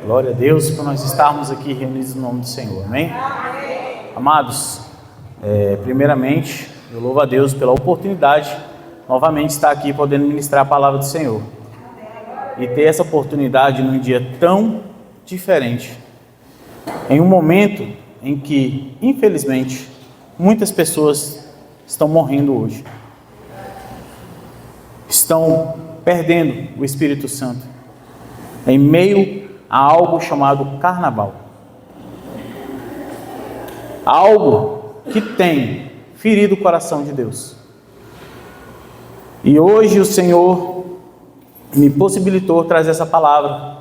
Glória a Deus por nós estarmos aqui reunidos no nome do Senhor, amém? Amados, primeiramente, eu louvo a Deus pela oportunidade novamente de estar aqui podendo ministrar a palavra do Senhor. E ter essa oportunidade num dia tão diferente, em um momento em que, infelizmente, muitas pessoas estão morrendo hoje, estão perdendo o Espírito Santo, em meio a algo chamado carnaval, algo que tem ferido o coração de Deus. E hoje o Senhor me possibilitou trazer essa palavra.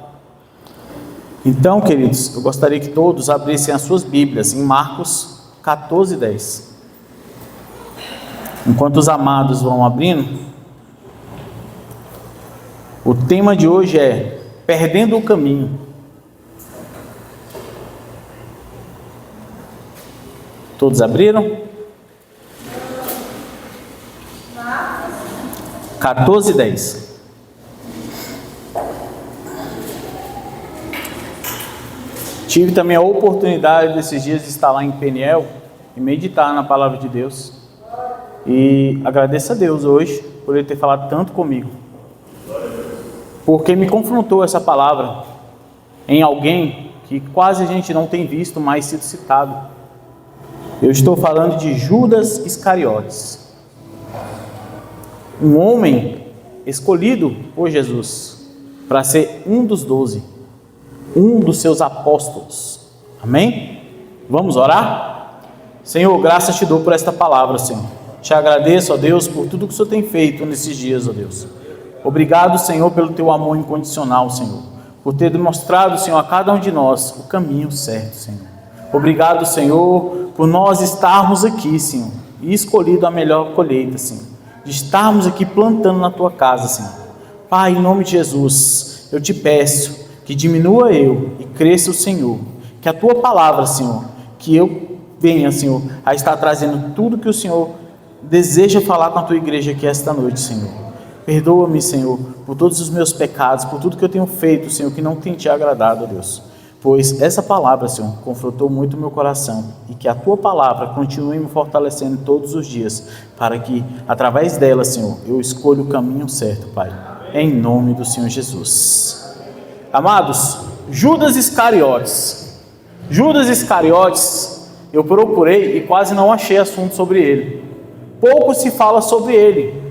Então, queridos, eu gostaria que todos abrissem as suas Bíblias em Marcos 14:10. Enquanto os amados vão abrindo, o tema de hoje é perdendo o caminho. Todos abriram? 14:10. Tive também a oportunidade desses dias de estar lá em Peniel e meditar na palavra de Deus. E agradeço a Deus hoje por Ele ter falado tanto comigo, porque me confrontou essa palavra em alguém que quase a gente não tem visto mais sido citado. Eu estou falando de Judas Iscariotes, um homem escolhido por Jesus para ser um dos 12, um dos seus apóstolos. Amém? Vamos orar? Senhor, graças te dou por esta palavra, Senhor. Te agradeço, ó Deus, por tudo que o Senhor tem feito nesses dias, ó Deus. Obrigado, Senhor, pelo teu amor incondicional, Senhor, por ter demonstrado, Senhor, a cada um de nós o caminho certo, Senhor. Obrigado, Senhor, por nós estarmos aqui, Senhor, e escolhido a melhor colheita, Senhor, de estarmos aqui plantando na tua casa, Senhor. Pai, em nome de Jesus, eu te peço que diminua eu e cresça o Senhor, que a tua palavra, Senhor, que eu venha, Senhor, a estar trazendo tudo que o Senhor deseja falar com a tua igreja aqui esta noite, Senhor. Perdoa-me, Senhor, por todos os meus pecados, por tudo que eu tenho feito, Senhor, que não tem te agradado, Deus. Pois essa palavra, Senhor, confrontou muito o meu coração, e que a tua palavra continue me fortalecendo todos os dias, para que, através dela, Senhor, eu escolha o caminho certo, Pai, em nome do Senhor Jesus. Amados, Judas Iscariotes. Judas Iscariotes, eu procurei e quase não achei assunto sobre ele. Pouco se fala sobre ele.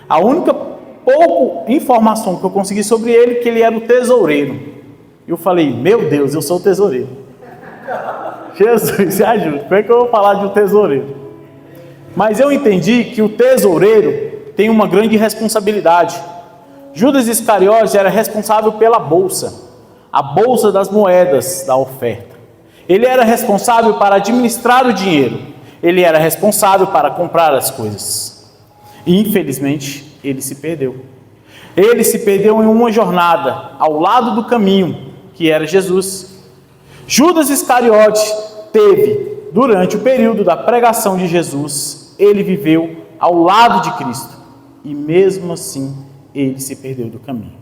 A única pouca informação que eu consegui sobre ele é que ele era o tesoureiro. Eu falei, meu Deus, eu sou o tesoureiro. Jesus, me ajude, como é que eu vou falar de um tesoureiro? Mas eu entendi que o tesoureiro tem uma grande responsabilidade. Judas Iscariotes era responsável pela bolsa, a bolsa das moedas da oferta. Ele era responsável para administrar o dinheiro. Ele era responsável para comprar as coisas. E infelizmente, ele se perdeu. Ele se perdeu em uma jornada ao lado do caminho, que era Jesus. Judas Iscariotes teve, durante o período da pregação de Jesus, ele viveu ao lado de Cristo. E mesmo assim, ele se perdeu do caminho.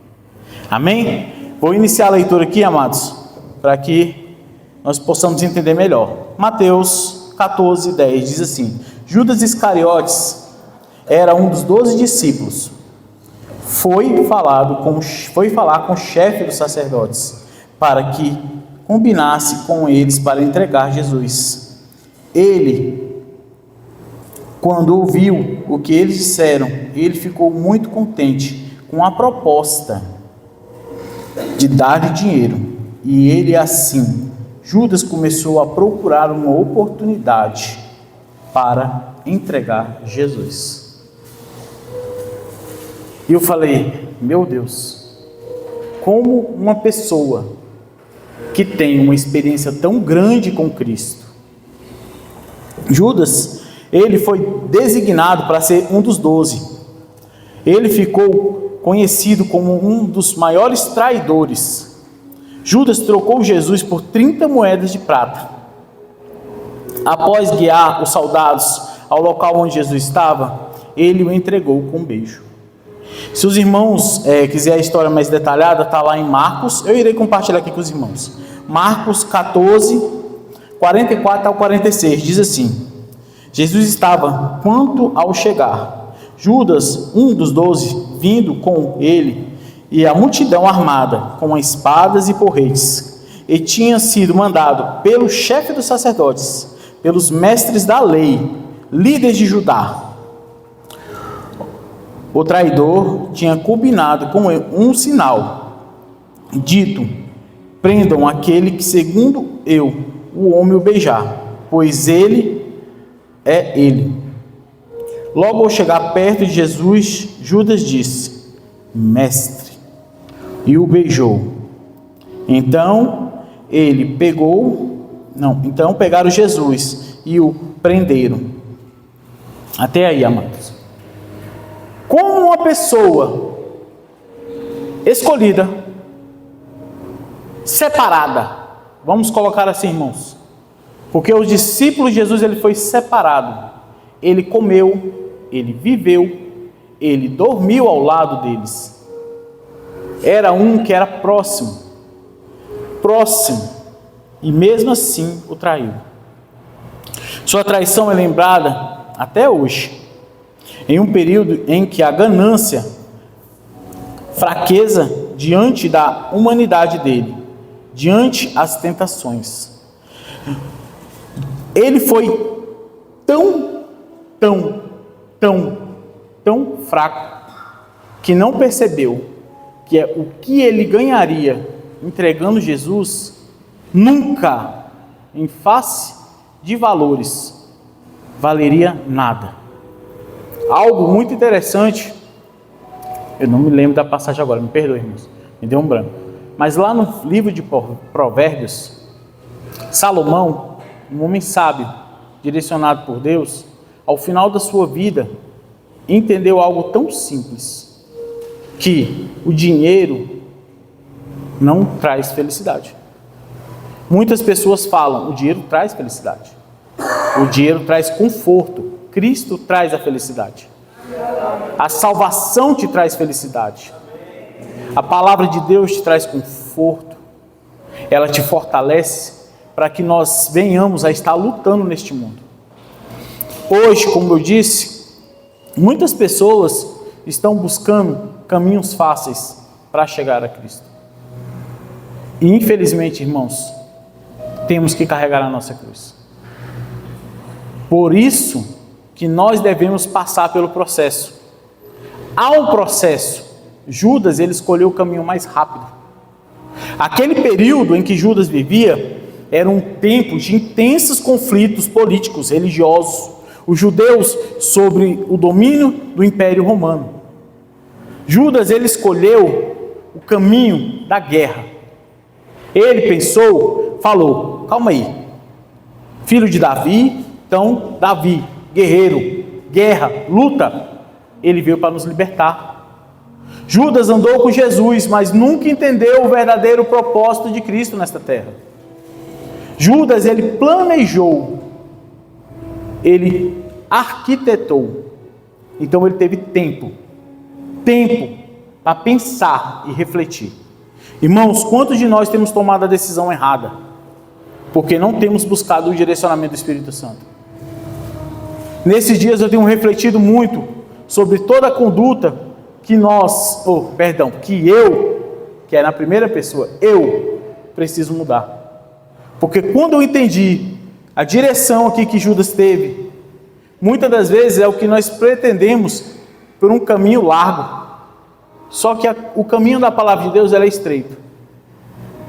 Amém? Vou iniciar a leitura aqui, amados, para que nós possamos entender melhor. Mateus 14:10 diz assim: Judas Iscariotes era um dos 12 discípulos. Foi falar com o chefe dos sacerdotes para que combinasse com eles para entregar Jesus. Ele, quando ouviu o que eles disseram, ele ficou muito contente com a proposta de dar-lhe dinheiro. E ele assim, Judas começou a procurar uma oportunidade para entregar Jesus. E eu falei, meu Deus, como uma pessoa que tem uma experiência tão grande com Cristo. Judas, ele foi designado para ser um dos 12. Ele ficou conhecido como um dos maiores traidores. Judas trocou Jesus por 30 moedas de prata. Após guiar os soldados ao local onde Jesus estava, ele o entregou com um beijo. Se os irmãos quiserem a história mais detalhada, está lá em Marcos. Eu irei compartilhar aqui com os irmãos. Marcos 14, 44 ao 46, diz assim: Jesus estava quanto ao chegar. Judas, um dos 12, vindo com ele, e a multidão armada, com espadas e porretes, e tinha sido mandado pelo chefe dos sacerdotes, pelos mestres da lei, líderes de Judá. O traidor tinha combinado com um sinal, dito: prendam aquele que, segundo eu, o homem o beijar, pois ele é ele. Logo ao chegar perto de Jesus, Judas disse: mestre, e o beijou. Então pegaram Jesus e o prenderam. Até aí, amados. Como uma pessoa escolhida, separada, vamos colocar assim, irmãos, porque os discípulos de Jesus, ele foi separado, ele comeu, ele viveu, ele dormiu ao lado deles, era um que era próximo, e mesmo assim o traiu. Sua traição é lembrada até hoje, em um período em que a ganância, fraqueza diante da humanidade dele, diante as tentações. Ele foi tão fraco que não percebeu que o que ele ganharia entregando Jesus nunca, em face de valores, valeria nada. Algo muito interessante, eu não me lembro da passagem agora, me perdoe, irmãos, me deu um branco. Mas lá no livro de Provérbios, Salomão, um homem sábio, direcionado por Deus, ao final da sua vida, entendeu algo tão simples, que o dinheiro não traz felicidade. Muitas pessoas falam: o dinheiro traz felicidade, o dinheiro traz conforto. Cristo traz a felicidade. A salvação te traz felicidade. A palavra de Deus te traz conforto. Ela te fortalece para que nós venhamos a estar lutando neste mundo. Hoje, como eu disse, muitas pessoas estão buscando caminhos fáceis para chegar a Cristo. E infelizmente, irmãos, temos que carregar a nossa cruz. Por isso que nós devemos passar pelo processo. Há um processo. Judas, ele escolheu o caminho mais rápido. Aquele período em que Judas vivia era um tempo de intensos conflitos políticos, religiosos. Os judeus sobre o domínio do Império Romano. Judas, ele escolheu o caminho da guerra. Ele falou: calma aí, filho de Davi, então Davi, guerreiro, guerra, luta, ele veio para nos libertar. Judas andou com Jesus, mas nunca entendeu o verdadeiro propósito de Cristo nesta terra. Judas, ele planejou, ele arquitetou, então ele teve tempo para pensar e refletir. Irmãos, quantos de nós temos tomado a decisão errada? Porque não temos buscado o direcionamento do Espírito Santo. Nesses dias eu tenho refletido muito sobre toda a conduta que que é na primeira pessoa, eu preciso mudar. Porque quando eu entendi a direção aqui que Judas teve, muitas das vezes é o que nós pretendemos por um caminho largo. Só que o caminho da palavra de Deus é estreito.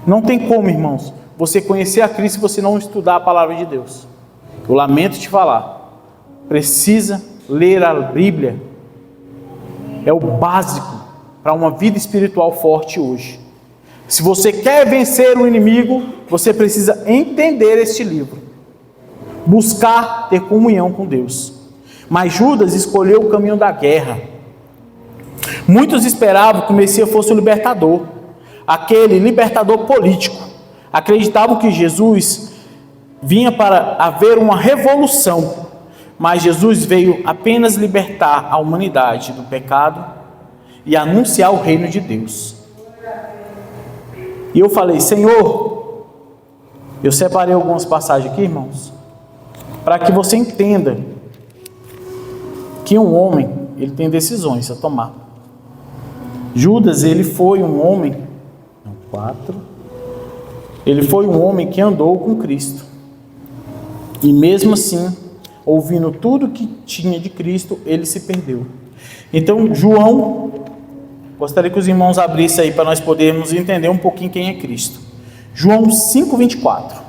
Não tem como, irmãos, você conhecer a Cristo se você não estudar a palavra de Deus. Eu lamento te falar. Precisa ler a Bíblia. É o básico para uma vida espiritual forte hoje. Se você quer vencer o inimigo, você precisa entender este livro. Buscar ter comunhão com Deus. Mas Judas escolheu o caminho da guerra. Muitos esperavam que o Messias fosse o libertador, aquele libertador político. Acreditavam que Jesus vinha para haver uma revolução, mas Jesus veio apenas libertar a humanidade do pecado e anunciar o reino de Deus. E eu falei: Senhor, eu separei algumas passagens aqui, irmãos, para que você entenda que um homem, ele tem decisões a tomar. Judas, ele foi um homem, ele foi um homem que andou com Cristo, e mesmo assim, ouvindo tudo que tinha de Cristo, ele se perdeu. Então, João, gostaria que os irmãos abrissem aí para nós podermos entender um pouquinho quem é Cristo. João 5:24.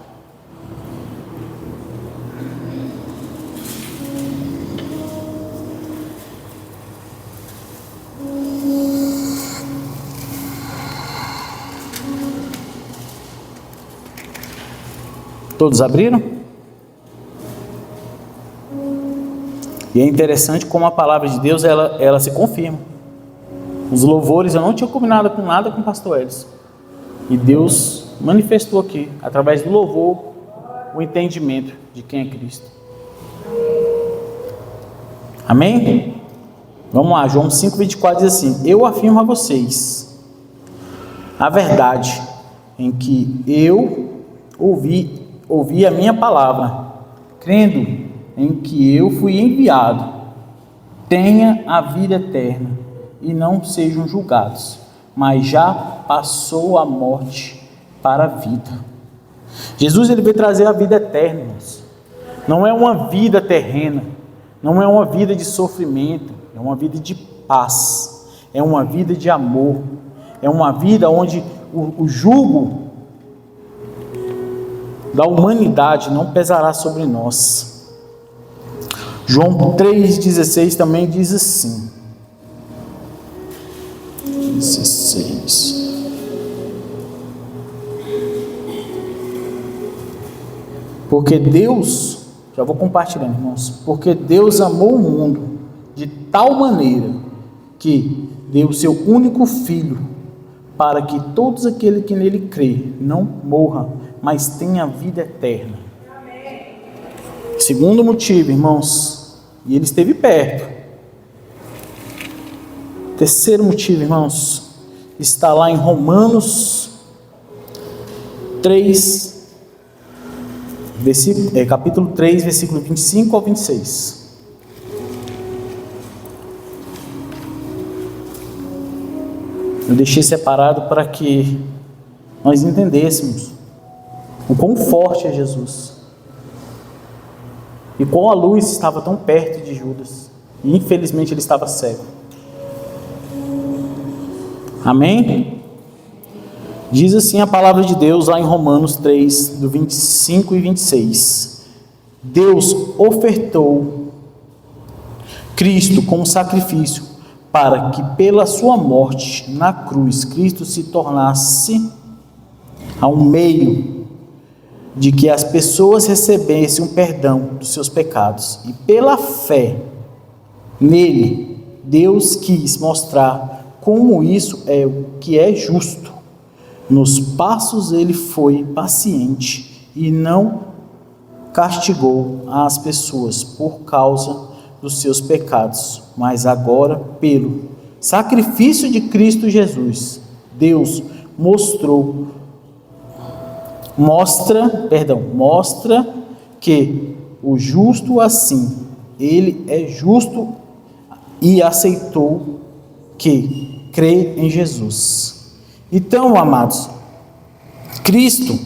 Todos abriram? E é interessante como a palavra de Deus, ela se confirma. Os louvores, eu não tinha combinado com nada com o pastor Elis. E Deus manifestou aqui, através do louvor, o entendimento de quem é Cristo. Amém? Vamos lá, João 5:24 diz assim: eu afirmo a vocês a verdade em que eu ouvi a minha palavra, crendo em que eu fui enviado, tenha a vida eterna e não sejam julgados, mas já passou a morte para a vida. Jesus, ele veio trazer a vida eterna, irmãos. Não é uma vida terrena, não é uma vida de sofrimento, é uma vida de paz, é uma vida de amor, é uma vida onde o jugo da humanidade não pesará sobre nós. João 3,16 também diz assim, 16. Porque Deus, já vou compartilhando, irmãos, porque Deus amou o mundo de tal maneira que deu o seu único filho, para que todos aqueles que nele crê não morram, mas tenha vida eterna. Segundo motivo, irmãos, e ele esteve perto. Terceiro motivo, irmãos, está lá em Romanos 3, capítulo 3, versículo 25 ao 26. Eu deixei separado para que nós entendêssemos o quão forte é Jesus e qual a luz estava tão perto de Judas, e infelizmente ele estava cego. Amém? Diz assim a palavra de Deus lá em Romanos 3, do 25 e 26. Deus ofertou Cristo como sacrifício para que pela sua morte na cruz Cristo se tornasse a um meio de que as pessoas recebessem um perdão dos seus pecados. E pela fé nele, Deus quis mostrar como isso é o que é justo. Nos passos ele foi paciente e não castigou as pessoas por causa dos seus pecados, mas agora pelo sacrifício de Cristo Jesus, Deus mostra que o justo assim, ele é justo e aceitou que crê em Jesus. Então, amados, Cristo,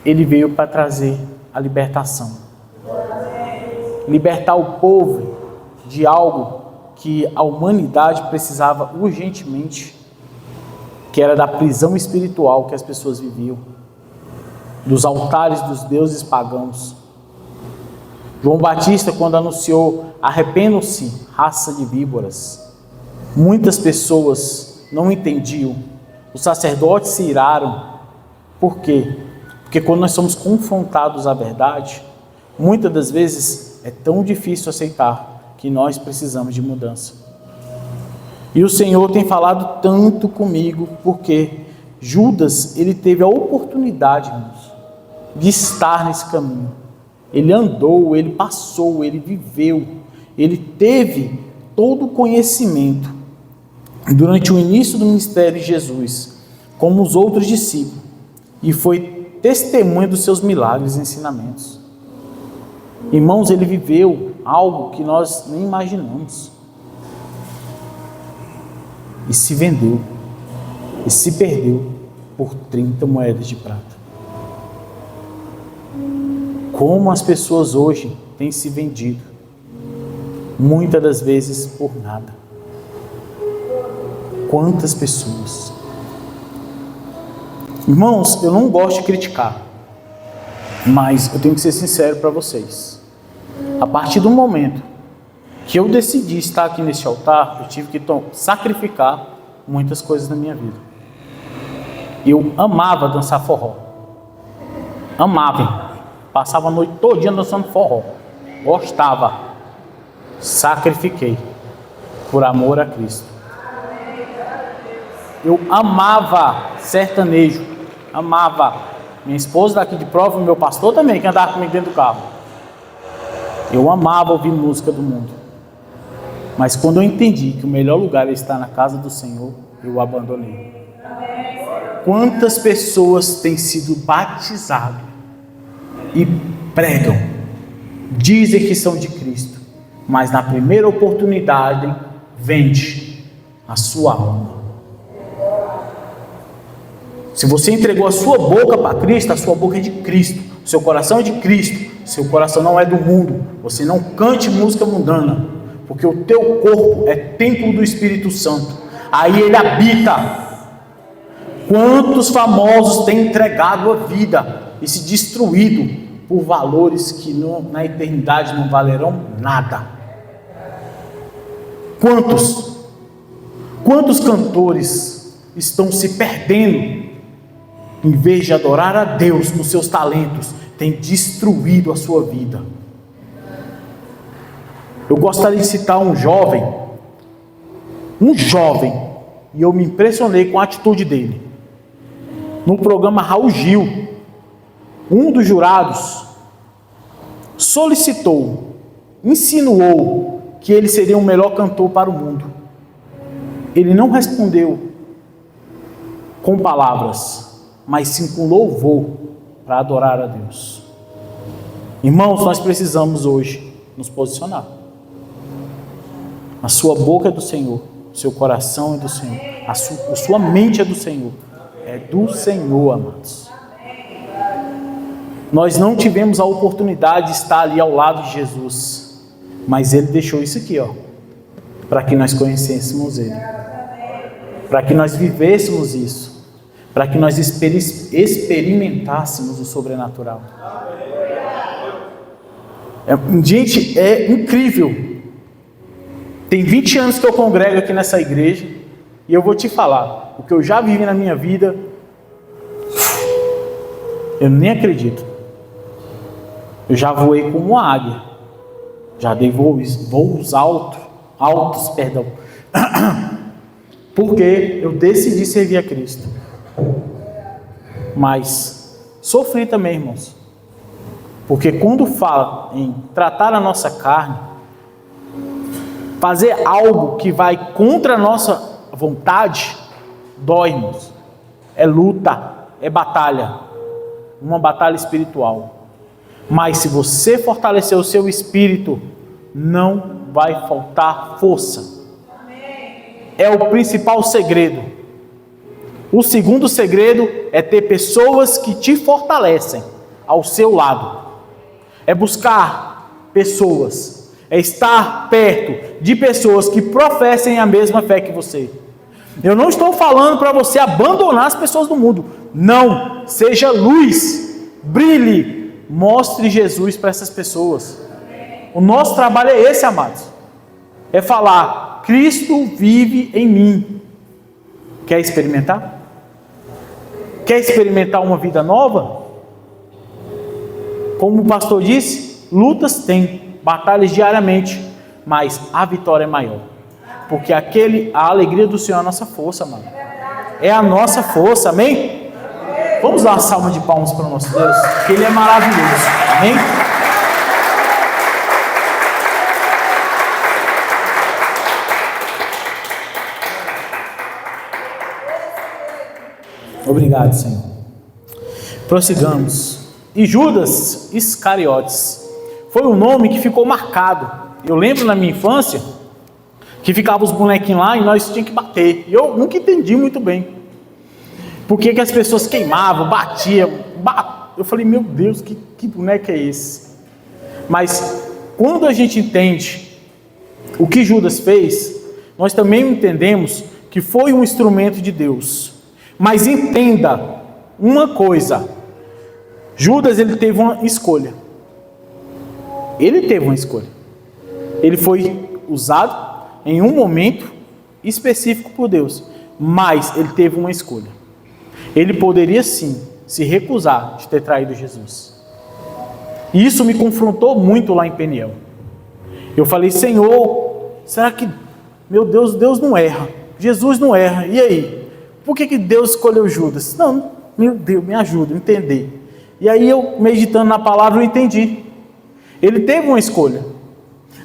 ele veio para trazer a libertação. Libertar o povo de algo que a humanidade precisava urgentemente, que era da prisão espiritual que as pessoas viviam, dos altares dos deuses pagãos. João Batista, quando anunciou: arrependam-se, raça de víboras, muitas pessoas não entendiam, os sacerdotes se iraram. Por quê? Porque quando nós somos confrontados à verdade, muitas das vezes é tão difícil aceitar que nós precisamos de mudança. E o Senhor tem falado tanto comigo, porque Judas, ele teve a oportunidade, irmãos, de estar nesse caminho. Ele andou, ele passou, ele viveu, ele teve todo o conhecimento durante o início do ministério de Jesus, como os outros discípulos, e foi testemunha dos seus milagres e ensinamentos. Irmãos, ele viveu algo que nós nem imaginamos. E se vendeu, e se perdeu por 30 moedas de prata. Como as pessoas hoje têm se vendido, muitas das vezes por nada. Quantas pessoas. Irmãos, eu não gosto de criticar, mas eu tenho que ser sincero para vocês. A partir do momento que eu decidi estar aqui nesse altar, eu tive que sacrificar muitas coisas na minha vida. Eu amava dançar forró. Amava. Passava a noite todinha dançando forró. Gostava. Sacrifiquei por amor a Cristo. Eu amava sertanejo. Amava. Minha esposa daqui de prova, meu pastor também, que andava comigo dentro do carro. Eu amava ouvir música do mundo. Mas quando eu entendi que o melhor lugar é estar na casa do Senhor, eu abandonei. Quantas pessoas têm sido batizadas e pregam, dizem que são de Cristo, mas na primeira oportunidade vende a sua alma. Se você entregou a sua boca para Cristo, a sua boca é de Cristo, o seu coração é de Cristo, seu coração não é do mundo. Você não cante música mundana, porque o teu corpo é templo do Espírito Santo, aí ele habita. Quantos famosos têm entregado a vida e se destruído por valores que na eternidade não valerão nada? Quantos cantores estão se perdendo, em vez de adorar a Deus com seus talentos, têm destruído a sua vida? Eu gostaria de citar um jovem, e eu me impressionei com a atitude dele. No programa Raul Gil, um dos jurados solicitou, insinuou que ele seria o melhor cantor para o mundo. Ele não respondeu com palavras, mas sim com louvor para adorar a Deus. Irmãos, nós precisamos hoje nos posicionar. A sua boca é do Senhor, o seu coração é do Senhor, a sua mente é do Senhor. É do Senhor, amados. Nós não tivemos a oportunidade de estar ali ao lado de Jesus, mas Ele deixou isso aqui, para que nós conhecêssemos Ele, para que nós vivêssemos isso, para que nós experimentássemos o sobrenatural. Gente, é incrível. Tem 20 anos que eu congrego aqui nessa igreja, e eu vou te falar, o que eu já vivi na minha vida, eu nem acredito. Eu já voei como uma águia, já dei voos altos, porque eu decidi servir a Cristo. Mas sofri também, irmãos, porque quando fala em tratar a nossa carne, fazer algo que vai contra a nossa vontade, dói, irmãos. É luta, é batalha, uma batalha espiritual. Mas se você fortalecer o seu espírito, não vai faltar força. É o principal segredo. O segundo segredo é ter pessoas que te fortalecem ao seu lado. É buscar pessoas, é estar perto de pessoas que professem a mesma fé que você. Eu não estou falando para você abandonar as pessoas do mundo. Não, seja luz, brilhe, mostre Jesus para essas pessoas. O nosso trabalho é esse, amados. É falar, Cristo vive em mim. Quer experimentar? Quer experimentar uma vida nova? Como o pastor disse, lutas tem, batalhas diariamente, mas a vitória é maior. Porque a alegria do Senhor é a nossa força, mano. É a nossa força, amém? Vamos dar uma salva de palmas para o nosso Deus, que Ele é maravilhoso, amém? Obrigado, Senhor. Prossigamos. E Judas Iscariotes foi um nome que ficou marcado. Eu lembro na minha infância que ficavam os bonequinhos lá e nós tínhamos que bater. E eu nunca entendi muito bem por que as pessoas queimavam, batiam. Eu falei, meu Deus, que boneco é esse? Mas quando a gente entende o que Judas fez, nós também entendemos que foi um instrumento de Deus. Mas entenda uma coisa: Judas, ele teve uma escolha. Ele teve uma escolha. Ele foi usado em um momento específico por Deus, mas ele teve uma escolha. Ele poderia sim se recusar de ter traído Jesus. E isso me confrontou muito lá em Peniel. Eu falei, Senhor, será que, meu Deus, Deus não erra, Jesus não erra, e aí? Por que Deus escolheu Judas? Não, meu Deus, me ajuda a entender. E aí eu, meditando na palavra, eu entendi. Ele teve uma escolha.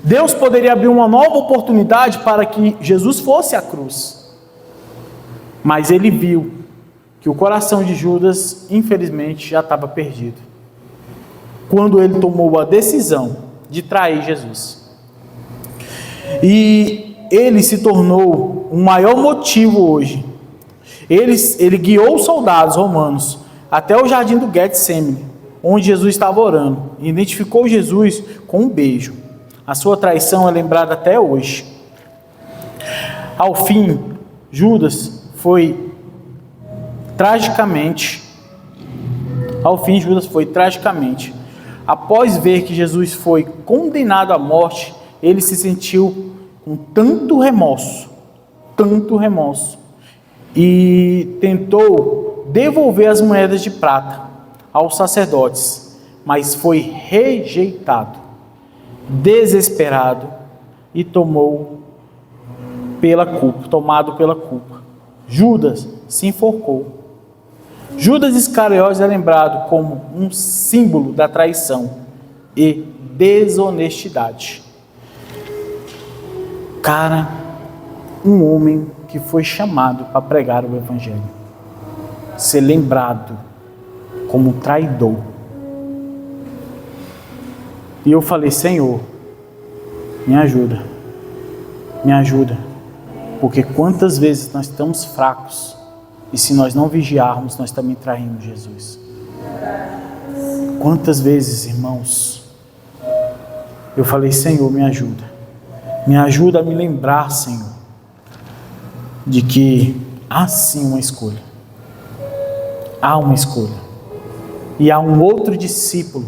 Deus poderia abrir uma nova oportunidade para que Jesus fosse à cruz. Mas ele viu que o coração de Judas, infelizmente, já estava perdido. Quando ele tomou a decisão de trair Jesus. E ele se tornou o maior motivo hoje. Ele guiou os soldados romanos até o jardim do Getsemane, onde Jesus estava orando, e identificou Jesus com um beijo. A sua traição é lembrada até hoje. Ao fim, Judas foi tragicamente, após ver que Jesus foi condenado à morte, ele se sentiu com tanto remorso, e tentou devolver as moedas de prata aos sacerdotes, mas foi rejeitado, desesperado e tomado pela culpa. Judas se enforcou. Judas Iscariotes é lembrado como um símbolo da traição e desonestidade. Cara, um homem que foi chamado para pregar o Evangelho, ser lembrado como traidor. E eu falei, Senhor, me ajuda, porque quantas vezes nós estamos fracos, e se nós não vigiarmos, nós também traímos Jesus. Quantas vezes, irmãos, eu falei, Senhor, me ajuda a me lembrar, Senhor, de que há sim uma escolha. Há uma escolha. E há um outro discípulo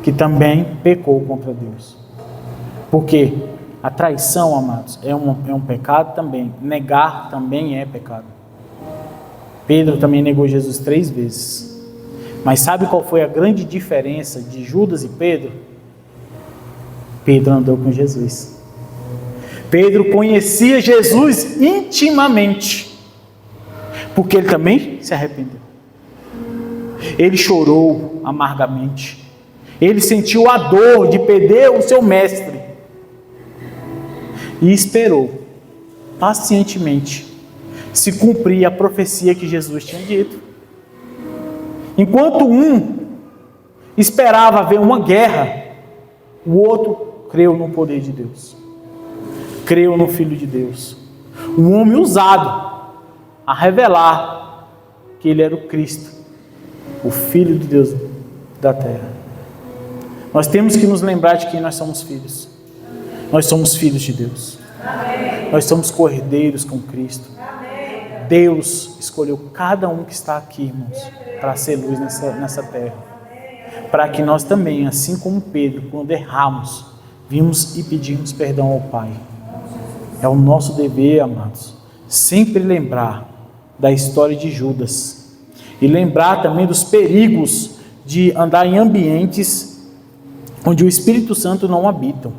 que também pecou contra Deus. Porque a traição, amados, é um pecado também. Negar também é pecado. Pedro também negou Jesus 3 vezes. Mas sabe qual foi a grande diferença de Judas e Pedro? Pedro andou com Jesus. Pedro conhecia Jesus intimamente, porque ele também se arrependeu. Ele chorou amargamente. Ele sentiu a dor de perder o seu mestre e esperou pacientemente se cumprir a profecia que Jesus tinha dito. Enquanto um esperava ver uma guerra, o outro creu no poder de Deus, creu no Filho de Deus, um homem usado a revelar que ele era o Cristo, o Filho de Deus da terra. Nós temos que nos lembrar de quem nós somos filhos. Nós somos filhos de Deus. Amém. Nós somos cordeiros com Cristo. Amém. Deus escolheu cada um que está aqui, irmãos, para ser luz nessa terra. Para que nós também, assim como Pedro, quando erramos, vimos e pedimos perdão ao Pai. É o nosso dever, amados, sempre lembrar da história de Judas e lembrar também dos perigos de andar em ambientes onde o Espírito Santo não habita.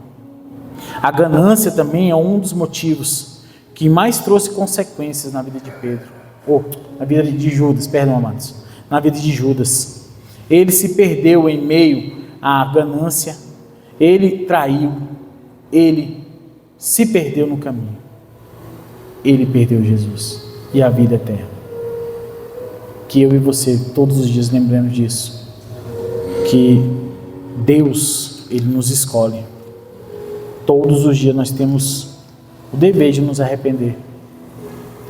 A ganância também é um dos motivos que mais trouxe consequências na vida de Pedro, na vida de Judas, amados, na vida de Judas. Ele se perdeu em meio à ganância, ele traiu, ele se perdeu no caminho. Ele perdeu Jesus e a vida eterna. que eu e você todos os dias lembremos disso, que Deus, Ele nos escolhe. Todos os dias nós temos o dever de nos arrepender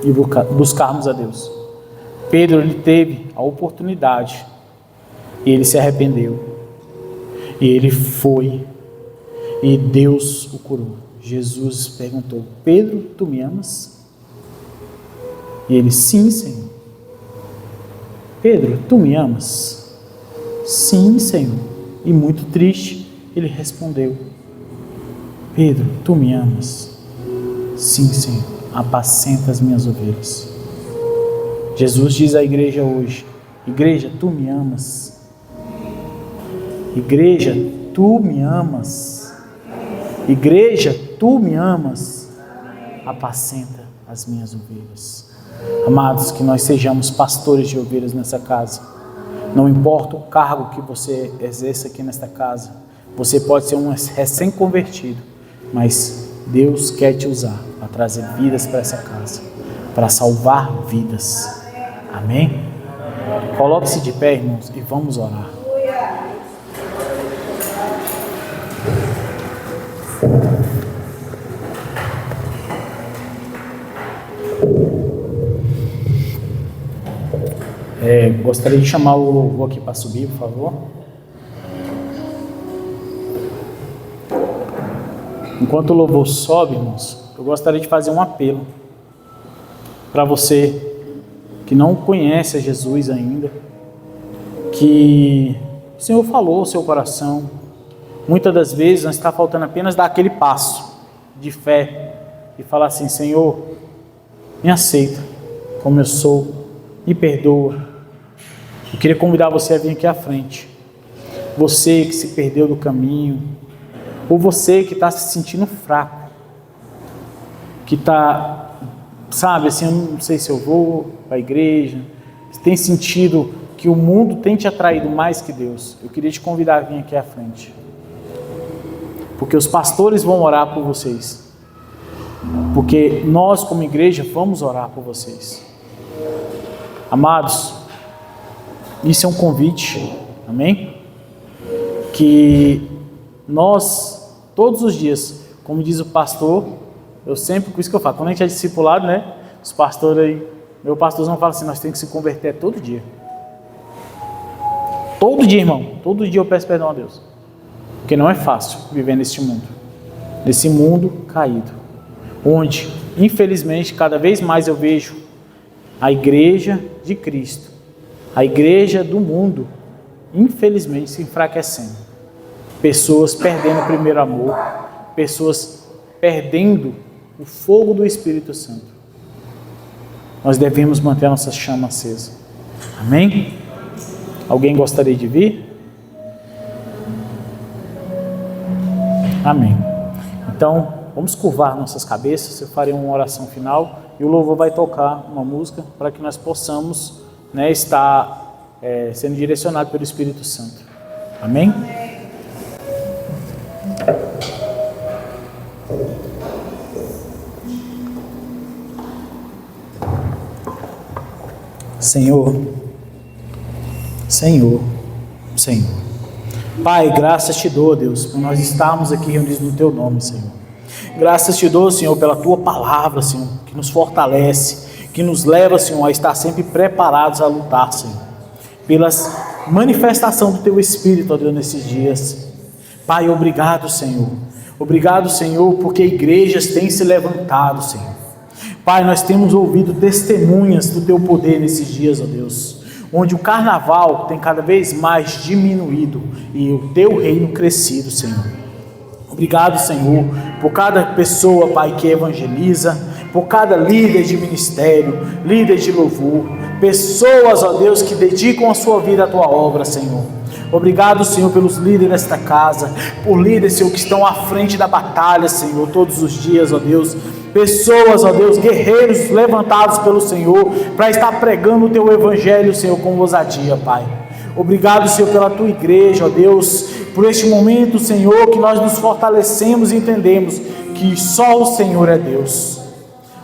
e buscarmos a Deus. Pedro, ele teve a oportunidade e ele se arrependeu e ele foi e Deus o curou. Jesus perguntou: Pedro, tu me amas? E ele: sim, Senhor. Pedro, tu me amas? Sim, Senhor. E muito triste, ele respondeu: Pedro, tu me amas? Sim, Senhor. Apacenta as minhas ovelhas. Jesus diz à igreja hoje: igreja, tu me amas? Igreja, tu me amas? Igreja, tu me amas? Apacenta as minhas ovelhas. Amados, que nós sejamos pastores de ovelhas nessa casa. Não importa o cargo que você exerça aqui nesta casa, você pode ser um recém-convertido, mas Deus quer te usar para trazer vidas para essa casa, para salvar vidas. Amém? Coloque-se de pé, irmãos, e vamos orar. Gostaria de chamar o louvor aqui para subir, por favor. Enquanto o louvor sobe, irmãos, eu gostaria de fazer um apelo para você que não conhece a Jesus ainda, que o Senhor falou ao seu coração. Muitas das vezes nós está faltando apenas dar aquele passo de fé e falar assim: Senhor, me aceita como eu sou, me perdoa. Eu queria convidar você a vir aqui à frente. Você que se perdeu do caminho, ou você que está se sentindo fraco, que está, sabe, assim, eu não sei se eu vou para a igreja, tem sentido que o mundo tem te atraído mais que Deus. Eu queria te convidar a vir aqui à frente, porque os pastores vão orar por vocês, porque nós como igreja vamos orar por vocês. Amados, isso é um convite, amém? Que nós, todos os dias, como diz o pastor, eu sempre, com isso que eu falo, quando a gente é discipulado, né? Os pastores aí, meu pastorzão fala assim: nós temos que se converter todo dia. Todo dia, irmão, todo dia eu peço perdão a Deus. Porque não é fácil viver nesse mundo caído, onde, infelizmente, cada vez mais eu vejo a igreja de Cristo, a igreja do mundo, infelizmente se enfraquecendo. Pessoas perdendo o primeiro amor, pessoas perdendo o fogo do Espírito Santo. Nós devemos manter a nossa chama acesa. Amém? Alguém gostaria de vir? Amém. Então, vamos curvar nossas cabeças. Eu farei uma oração final e o louvor vai tocar uma música para que nós possamos, né, estar sendo direcionado pelo Espírito Santo. Amém? Senhor, Pai, graças te dou, Deus, por nós estarmos aqui reunidos no Teu nome, Senhor. Graças te dou, Senhor, pela Tua palavra, Senhor, que nos fortalece, que nos leva, Senhor, a estar sempre preparados a lutar, Senhor, pelas manifestação do Teu Espírito, ó Deus, nesses dias. Pai, obrigado, Senhor. Obrigado, Senhor, porque igrejas têm se levantado, Senhor. Pai, nós temos ouvido testemunhas do Teu poder nesses dias, ó Deus, onde o carnaval tem cada vez mais diminuído e o Teu reino crescido, Senhor. Obrigado, Senhor, por cada pessoa, Pai, que evangeliza, por cada líder de ministério, líder de louvor, pessoas, ó Deus, que dedicam a sua vida à Tua obra, Senhor. Obrigado, Senhor, pelos líderes desta casa, por líderes, Senhor, que estão à frente da batalha, Senhor, todos os dias, ó Deus. Pessoas, ó Deus, guerreiros levantados pelo Senhor para estar pregando o Teu Evangelho, Senhor, com ousadia, Pai. Obrigado, Senhor, pela Tua igreja, ó Deus, por este momento, Senhor, que nós nos fortalecemos e entendemos que só o Senhor é Deus.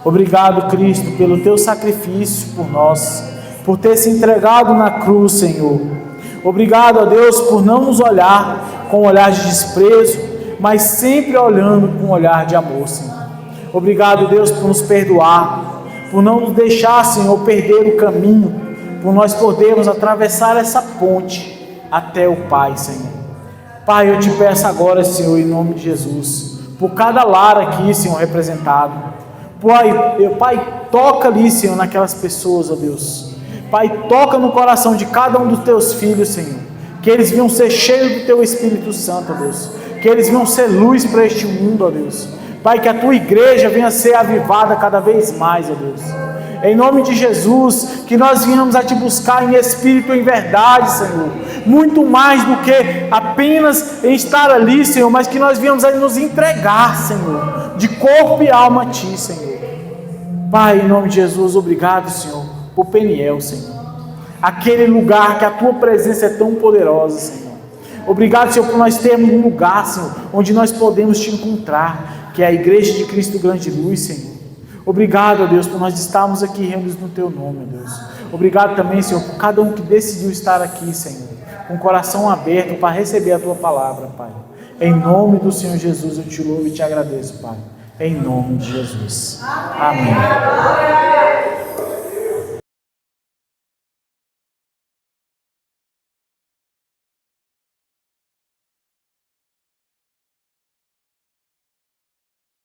Obrigado, Cristo, pelo Teu sacrifício por nós. por ter se entregado na cruz, Senhor. Obrigado, ó Deus, por não nos olhar com um olhar de desprezo, mas sempre olhando com um olhar de amor, Senhor. Obrigado, Deus, por nos perdoar, por não nos deixar, Senhor, perder o caminho, por nós podermos atravessar essa ponte até o Pai, Senhor. Pai, eu te peço agora, Senhor, em nome de Jesus, por cada lar aqui, Senhor, representado. Pai, toca ali, Senhor, naquelas pessoas, ó Deus. Pai, toca no coração de cada um dos teus filhos, Senhor, que eles venham ser cheios do teu Espírito Santo, ó Deus, que eles venham ser luz para este mundo, ó Deus. Pai, que a tua igreja venha ser avivada cada vez mais, ó Deus. Em nome de Jesus, que nós venhamos a te buscar em espírito e em verdade, Senhor, muito mais do que apenas em estar ali, Senhor, mas que nós venhamos a nos entregar, Senhor, de corpo e alma a ti, Senhor. Pai, em nome de Jesus, obrigado, Senhor, por Peniel, Senhor, aquele lugar que a tua presença é tão poderosa, Senhor. Obrigado, Senhor, por nós termos um lugar, Senhor, onde nós podemos te encontrar, que é a Igreja de Cristo Grande Luz, Senhor. Obrigado, ó Deus, por nós estarmos aqui reunidos no teu nome, ó Deus. Obrigado também, Senhor, por cada um que decidiu estar aqui, Senhor, com o coração aberto para receber a tua palavra, Pai. Em nome do Senhor Jesus, eu te louvo e te agradeço, Pai. Em nome de Jesus. Amém.